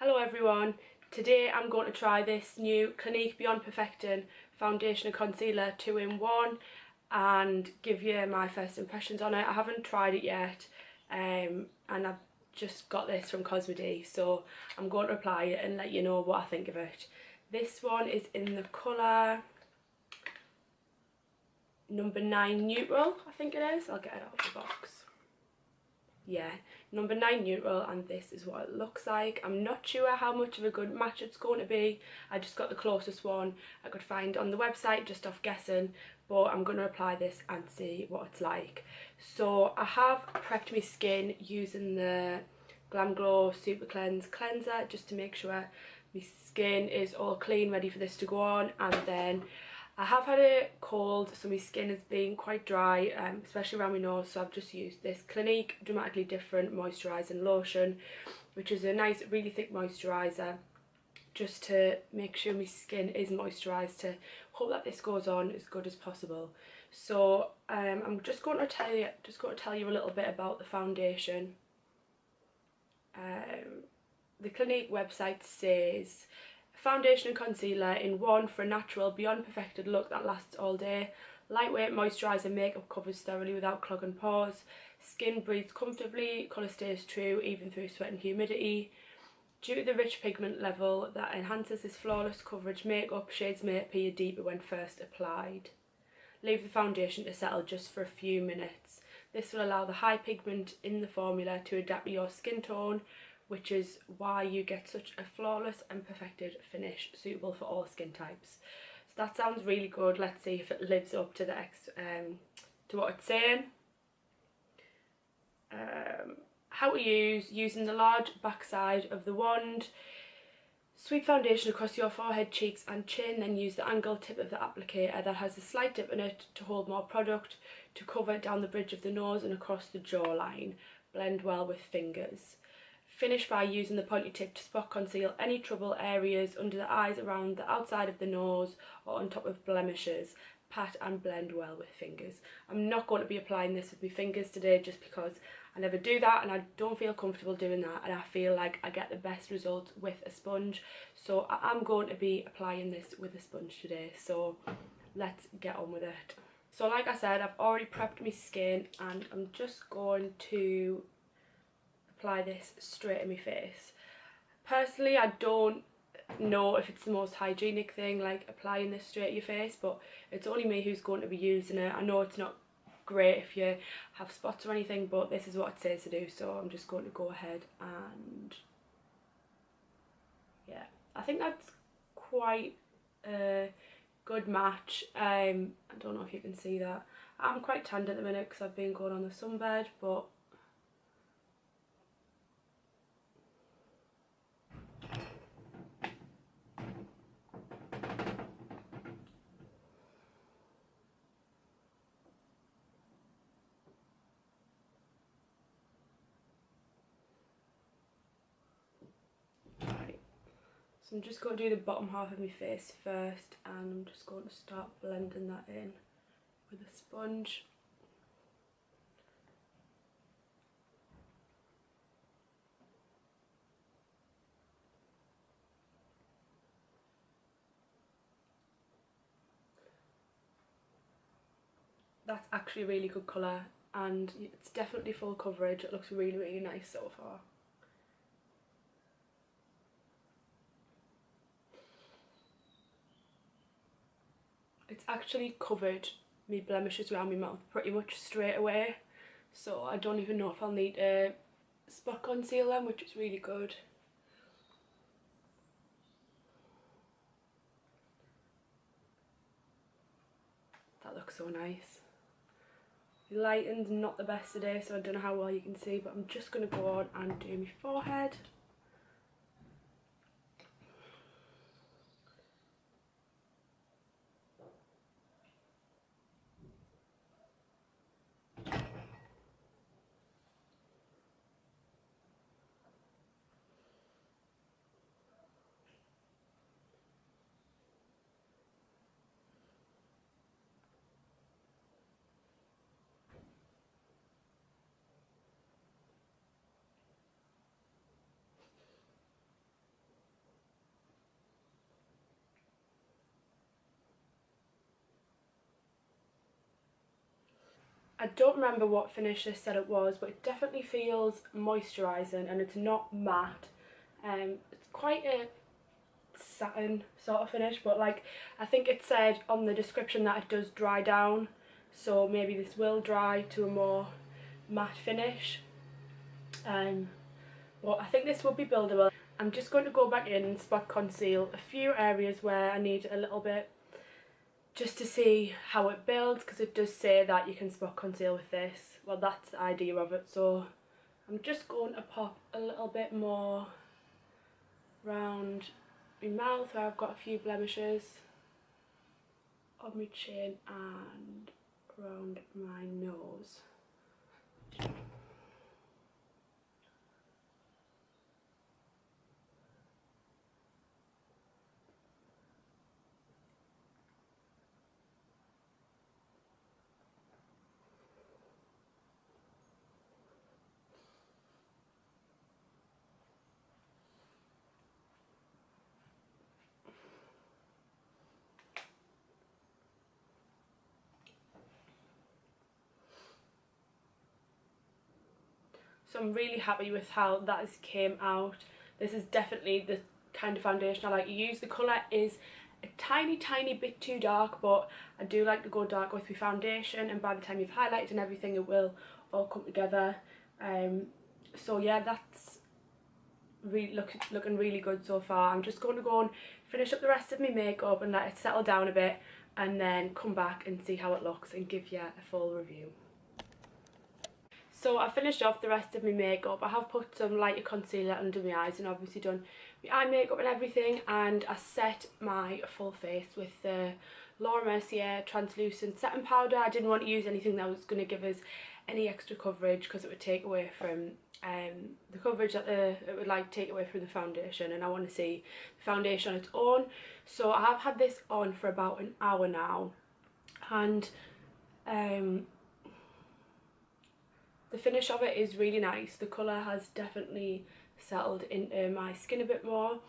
Hello everyone, today I'm going to try this new Clinique Beyond Perfecting Foundation and Concealer 2-in-1 and give you my first impressions on it. I haven't tried it yet and I've just got this from COSME-DE, so I'm going to apply it and let you know what I think of it. This one is in the colour number 9 Neutral, I think it is. I'll get it out of the box. Yeah, number 9 Neutral, and this is what it looks like. I'm not sure how much of a good match it's going to be. I just got the closest one I could find on the website just off guessing, but I'm going to apply this and see what it's like. So I have prepped my skin using the GlamGlow Supercleanse cleanser just to make sure my skin is all clean, ready for this to go on. And then I have had a cold, so my skin has been quite dry, especially around my nose, so I've just used this Clinique Dramatically Different Moisturizing Lotion, which is a nice, really thick moisturiser, just to make sure my skin is moisturised, to hope that this goes on as good as possible. So I'm just going to tell you a little bit about the foundation. The Clinique website says, foundation and concealer in one for a natural, beyond perfected look that lasts all day. Lightweight moisturiser makeup covers thoroughly without clogging pores. Skin breathes comfortably, colour stays true even through sweat and humidity. Due to the rich pigment level that enhances this flawless coverage, makeup shades may appear deeper when first applied. Leave the foundation to settle just for a few minutes. This will allow the high pigment in the formula to adapt to your skin tone, which is why you get such a flawless and perfected finish, suitable for all skin types. So that sounds really good. Let's see if it lives up to the to what it's saying. How to use: using the large backside of the wand, sweep foundation across your forehead, cheeks and chin, then use the angled tip of the applicator that has a slight dip in it to hold more product to cover down the bridge of the nose and across the jawline. Blend well with fingers. Finish by using the pointy tip to spot conceal any trouble areas under the eyes, around the outside of the nose or on top of blemishes. Pat and blend well with fingers. I'm not going to be applying this with my fingers today just because I never do that and I don't feel comfortable doing that, and I feel like I get the best results with a sponge. So I am going to be applying this with a sponge today, so let's get on with it. So like I said, I've already prepped my skin and I'm just going to apply this straight in my face. Personally, I don't know if it's the most hygienic thing, like applying this straight at your face, but it's only me who's going to be using it. I know it's not great if you have spots or anything, but this is what it says to do, so I'm just going to go ahead and yeah, I think that's quite a good match. I don't know if you can see that. I'm quite tanned at the minute because I've been going on the sunbed, but so I'm just going to do the bottom half of my face first, and I'm just going to start blending that in with a sponge. That's actually a really good colour and it's definitely full coverage. It looks really, really nice so far. It's actually covered my blemishes around my mouth pretty much straight away, so I don't even know if I'll need to spot conceal them, which is really good. That looks so nice. The lighting's not the best today, so I don't know how well you can see, but I'm just going to go on and do my forehead. I don't remember what finish this said it was, but it definitely feels moisturising and it's not matte. It's quite a satin sort of finish, but like I think it said on the description that it does dry down, so maybe this will dry to a more matte finish. But I think this will be buildable. I'm just going to go back in and spot conceal a few areas where I need a little bit, just to see how it builds, because it does say that you can spot conceal with this. Well, that's the idea of it. So I'm just going to pop a little bit more round my mouth where I've got a few blemishes, on my chin and around my nose. So I'm really happy with how that has came out. This is definitely the kind of foundation I like to use. The colour is a tiny bit too dark, but I do like to go dark with my foundation, and by the time you've highlighted and everything it will all come together. So yeah, that's really looking really good so far. I'm just going to go and finish up the rest of my makeup and let it settle down a bit, and then come back and see how it looks and give you a full review. So I finished off the rest of my makeup. I have put some lighter concealer under my eyes and obviously done my eye makeup and everything, and I set my full face with the Laura Mercier translucent setting powder. I didn't want to use anything that was going to give us any extra coverage, because it would take away from the coverage that it would like take away from the foundation, and I want to see the foundation on its own. So I have had this on for about an hour now, and the finish of it is really nice. The colour has definitely settled into my skin a bit more.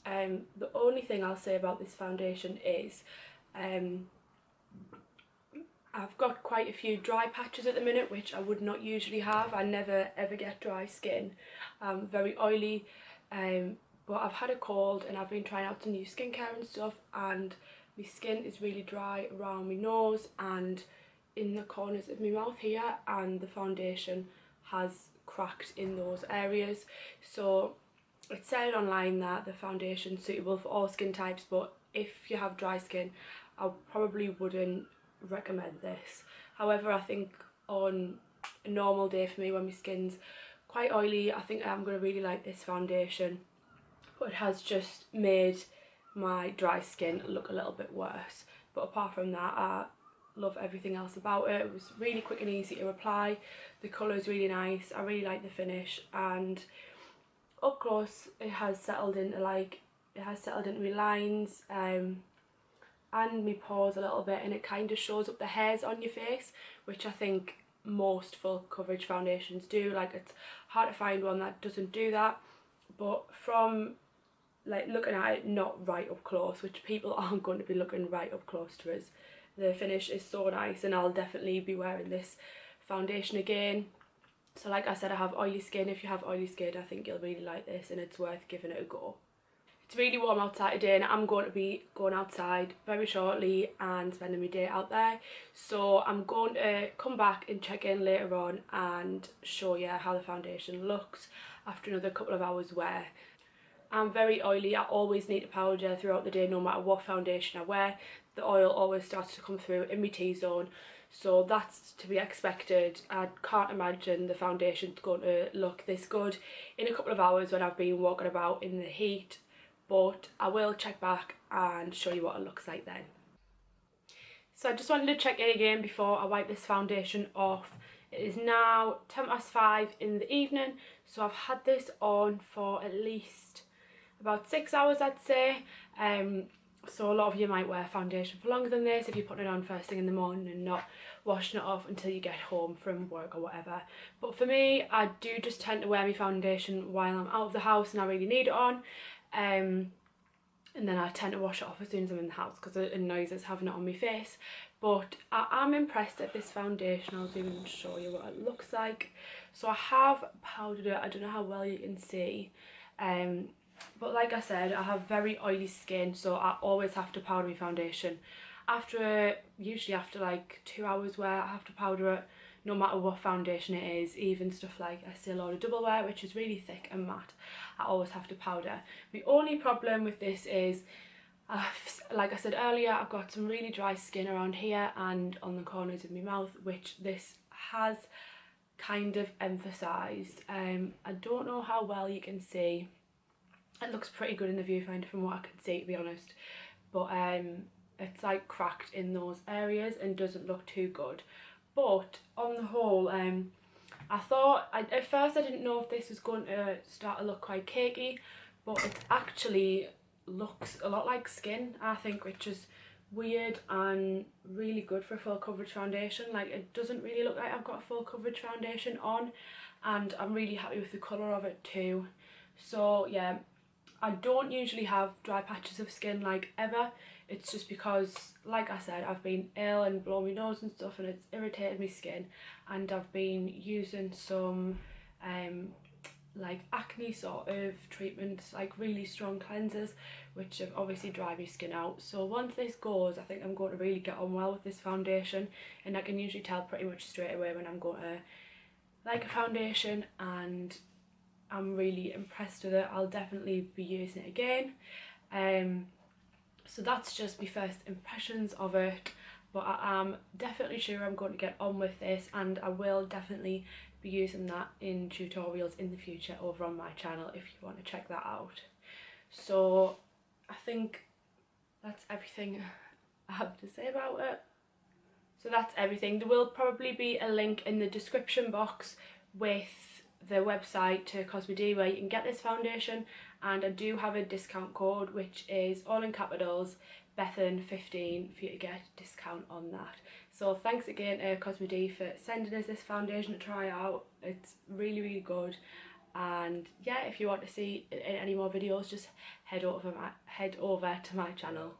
The only thing I'll say about this foundation is I've got quite a few dry patches at the minute, which I would not usually have. I never ever get dry skin. I'm very oily, but I've had a cold and I've been trying out some new skincare and stuff, and my skin is really dry around my nose and in the corners of my mouth here, and the foundation has cracked in those areas. So it said online that the foundation is suitable for all skin types, but if you have dry skin I probably wouldn't recommend this. However, I think on a normal day for me when my skin's quite oily, I think I'm going to really like this foundation, but it has just made my dry skin look a little bit worse. But apart from that, I love everything else about it. It was really quick and easy to apply. The colour is really nice. I really like the finish, and up close it has settled into my lines and my pores a little bit, and it kind of shows up the hairs on your face, which I think most full coverage foundations do. Like, it's hard to find one that doesn't do that, but from like looking at it not right up close, which people aren't going to be looking right up close to us, the finish is so nice, and I'll definitely be wearing this foundation again. So like I said, I have oily skin. If you have oily skin, I think you'll really like this, and it's worth giving it a go. It's really warm outside today, and I'm going to be going outside very shortly and spending my day out there. So I'm going to come back and check in later on and show you how the foundation looks after another couple of hours wear. I'm very oily. I always need a powder throughout the day, no matter what foundation I wear. The oil always starts to come through in my T-zone, so that's to be expected. I can't imagine the foundation's going to look this good in a couple of hours when I've been walking about in the heat, but I will check back and show you what it looks like then. So I just wanted to check in again before I wipe this foundation off. It is now 5:10 in the evening, so I've had this on for at least about 6 hours, I'd say. So a lot of you might wear foundation for longer than this if you're putting it on first thing in the morning and not washing it off until you get home from work or whatever. But for me, I do just tend to wear my foundation while I'm out of the house and I really need it on. and then I tend to wash it off as soon as I'm in the house because it annoys us having it on my face. But I am impressed at this foundation. I'll even show you what it looks like. So I have powdered it. I don't know how well you can see, but like I said, I have very oily skin, so I always have to powder my foundation. Usually after like 2 hours wear, I have to powder it, no matter what foundation it is. Even stuff like Estee Lauder Double Wear, which is really thick and matte, I always have to powder. The only problem with this is, like I said earlier, I've got some really dry skin around here and on the corners of my mouth, which this has kind of emphasised. I don't know how well you can see. It looks pretty good in the viewfinder from what I can see, to be honest, but it's like cracked in those areas and doesn't look too good. But on the whole, I thought, at first I didn't know if this was going to start to look quite cakey, but it actually looks a lot like skin, I think, which is weird and really good for a full coverage foundation. Like, it doesn't really look like I've got a full coverage foundation on, and I'm really happy with the colour of it too. So yeah, I don't usually have dry patches of skin like ever. It's just because, like I said, I've been ill and blown my nose and stuff, and it's irritated my skin, and I've been using some like acne sort of treatments, like really strong cleansers, which have obviously dried my skin out. So once this goes, I think I'm going to really get on well with this foundation, and I can usually tell pretty much straight away when I'm going to like a foundation, and I'm really impressed with it. I'll definitely be using it again. So that's just my first impressions of it, but I am definitely sure I'm going to get on with this, and I will definitely be using that in tutorials in the future over on my channel if you want to check that out. So I think that's everything I have to say about it. So that's everything. There will probably be a link in the description box with the website to COSME-DE where you can get this foundation, and I do have a discount code which is all in capitals, Bethan15, for you to get a discount on that. So thanks again to COSME-DE for sending us this foundation to try out. It's really good, and yeah, if you want to see any more videos, just head over to my channel.